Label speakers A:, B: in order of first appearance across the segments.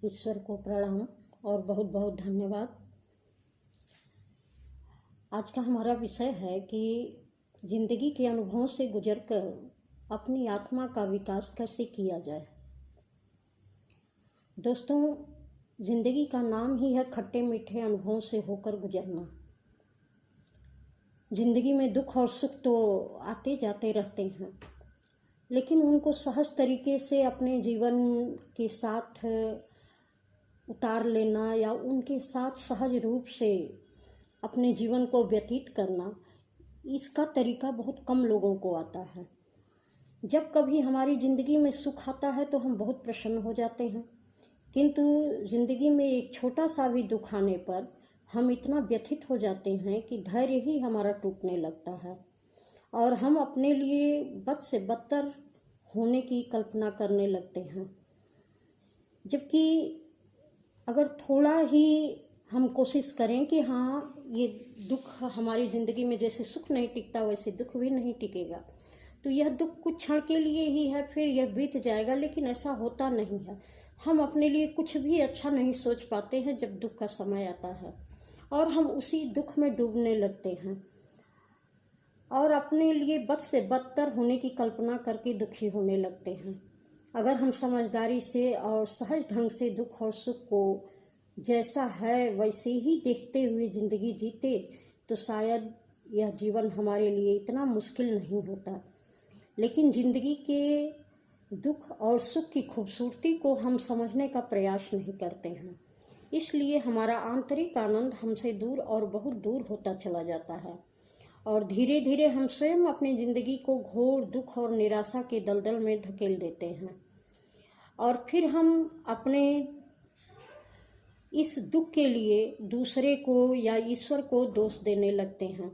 A: ईश्वर को प्रणाम और बहुत बहुत धन्यवाद। आज का हमारा विषय है कि जिंदगी के अनुभवों से गुजरकर अपनी आत्मा का विकास कैसे किया जाए। दोस्तों, जिंदगी का नाम ही है खट्टे मीठे अनुभवों से होकर गुजरना। जिंदगी में दुख और सुख तो आते जाते रहते हैं, लेकिन उनको सहज तरीके से अपने जीवन के साथ उतार लेना या उनके साथ सहज रूप से अपने जीवन को व्यतीत करना, इसका तरीका बहुत कम लोगों को आता है। जब कभी हमारी ज़िंदगी में सुख आता है तो हम बहुत प्रसन्न हो जाते हैं, किंतु ज़िंदगी में एक छोटा सा भी दुख आने पर हम इतना व्यथित हो जाते हैं कि धैर्य ही हमारा टूटने लगता है और हम अपने लिए बद से बदतर होने की कल्पना करने लगते हैं। जबकि अगर थोड़ा ही हम कोशिश करें कि हाँ, ये दुख हमारी ज़िंदगी में जैसे सुख नहीं टिकता वैसे दुख भी नहीं टिकेगा, तो यह दुख कुछ क्षण के लिए ही है, फिर यह बीत जाएगा। लेकिन ऐसा होता नहीं है। हम अपने लिए कुछ भी अच्छा नहीं सोच पाते हैं जब दुख का समय आता है, और हम उसी दुख में डूबने लगते हैं और अपने लिए बद से बदतर होने की कल्पना करके दुखी होने लगते हैं। अगर हम समझदारी से और सहज ढंग से दुख और सुख को जैसा है वैसे ही देखते हुए ज़िंदगी जीते तो शायद यह जीवन हमारे लिए इतना मुश्किल नहीं होता। लेकिन ज़िंदगी के दुख और सुख की खूबसूरती को हम समझने का प्रयास नहीं करते हैं, इसलिए हमारा आंतरिक आनंद हमसे दूर और बहुत दूर होता चला जाता है और धीरे धीरे हम स्वयं अपनी ज़िंदगी को घोर दुख और निराशा के दलदल में धकेल देते हैं और फिर हम अपने इस दुख के लिए दूसरे को या ईश्वर को दोष देने लगते हैं।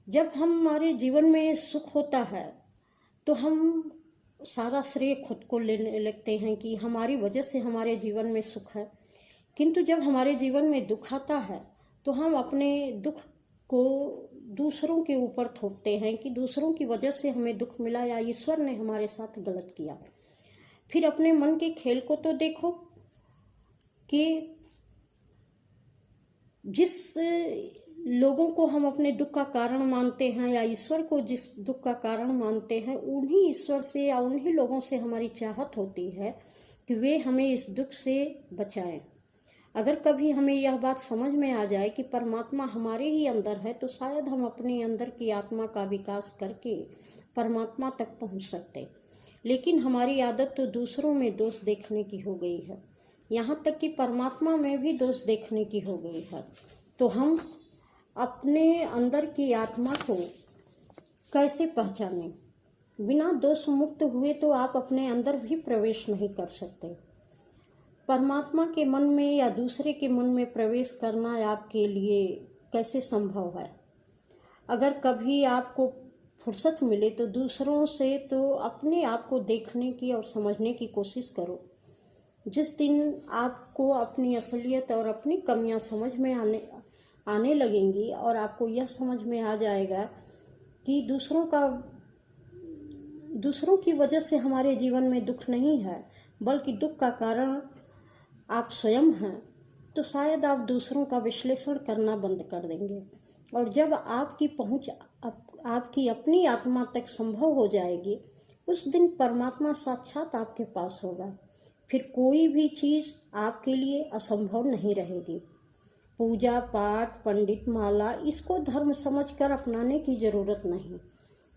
A: जब हमारे जीवन में सुख होता है तो हम सारा श्रेय खुद को लेने लगते हैं कि हमारी वजह से हमारे जीवन में सुख है, किंतु जब हमारे जीवन में दुख आता है तो हम अपने दुख को दूसरों के ऊपर थोपते हैं कि दूसरों की वजह से हमें दुख मिला या ईश्वर ने हमारे साथ गलत किया। फिर अपने मन के खेल को तो देखो कि जिस लोगों को हम अपने दुख का कारण मानते हैं या ईश्वर को जिस दुख का कारण मानते हैं, उन्हीं ईश्वर से या उन्हीं लोगों से हमारी चाहत होती है कि वे हमें इस दुख से बचाएं। अगर कभी हमें यह बात समझ में आ जाए कि परमात्मा हमारे ही अंदर है तो शायद हम अपने अंदर की आत्मा का विकास करके परमात्मा तक पहुंच सकते। लेकिन हमारी आदत तो दूसरों में दोष देखने की हो गई है, यहाँ तक कि परमात्मा में भी दोष देखने की हो गई है। तो हम अपने अंदर की आत्मा को कैसे पहचानें? बिना दोष मुक्त हुए तो आप अपने अंदर भी प्रवेश नहीं कर सकते। परमात्मा के मन में या दूसरे के मन में प्रवेश करना आपके लिए कैसे संभव है? अगर कभी आपको फुर्सत मिले तो दूसरों से तो अपने आप को देखने की और समझने की कोशिश करो। जिस दिन आपको अपनी असलियत और अपनी कमियां समझ में आने लगेंगी और आपको यह समझ में आ जाएगा कि दूसरों की वजह से हमारे जीवन में दुख नहीं है, बल्कि दुख का कारण आप स्वयं हैं, तो शायद आप दूसरों का विश्लेषण करना बंद कर देंगे। और जब आपकी पहुंच आपकी अपनी आत्मा तक संभव हो जाएगी, उस दिन परमात्मा साक्षात आपके पास होगा। फिर कोई भी चीज़ आपके लिए असंभव नहीं रहेगी। पूजा पाठ, पंडित माला, इसको धर्म समझकर अपनाने की ज़रूरत नहीं।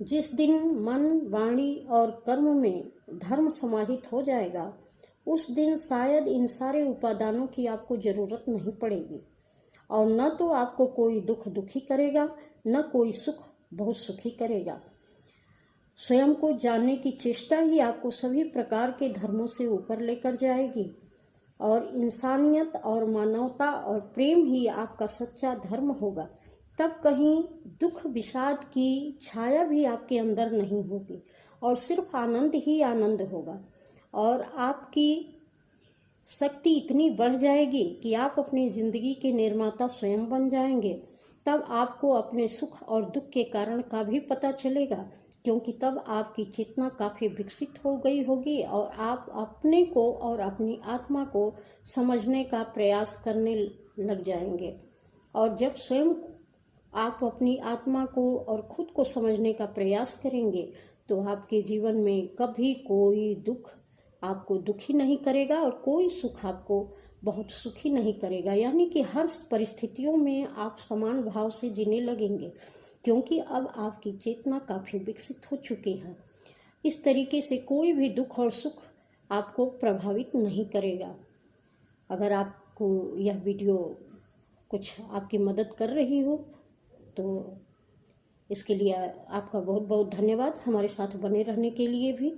A: जिस दिन मन, वाणी और कर्म में धर्म समाहित हो जाएगा, उस दिन शायद इन सारे उपादानों की आपको ज़रूरत नहीं पड़ेगी और न तो आपको कोई दुख दुखी करेगा, न कोई सुख बहुत सुखी करेगा। स्वयं को जानने की चेष्टा ही आपको सभी प्रकार के धर्मों से ऊपर लेकर जाएगी और इंसानियत और मानवता और प्रेम ही आपका सच्चा धर्म होगा। तब कहीं दुख विषाद की छाया भी आपके अंदर नहीं होगी और सिर्फ आनंद ही आनंद होगा और आपकी शक्ति इतनी बढ़ जाएगी कि आप अपनी ज़िंदगी के निर्माता स्वयं बन जाएंगे। तब आपको अपने सुख और दुख के कारण का भी पता चलेगा क्योंकि तब आपकी चेतना काफ़ी विकसित हो गई होगी और आप अपने को और अपनी आत्मा को समझने का प्रयास करने लग जाएंगे। और जब स्वयं आप अपनी आत्मा को और खुद को समझने का प्रयास करेंगे तो आपके जीवन में कभी कोई दुख आपको दुखी नहीं करेगा और कोई सुख आपको बहुत सुखी नहीं करेगा। यानी कि हर परिस्थितियों में आप समान भाव से जीने लगेंगे, क्योंकि अब आपकी चेतना काफ़ी विकसित हो चुकी है। इस तरीके से कोई भी दुख और सुख आपको प्रभावित नहीं करेगा। अगर आपको यह वीडियो कुछ आपकी मदद कर रही हो तो इसके लिए आपका बहुत बहुत धन्यवाद। हमारे साथ बने रहने के लिए भी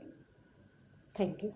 A: थैंक यू।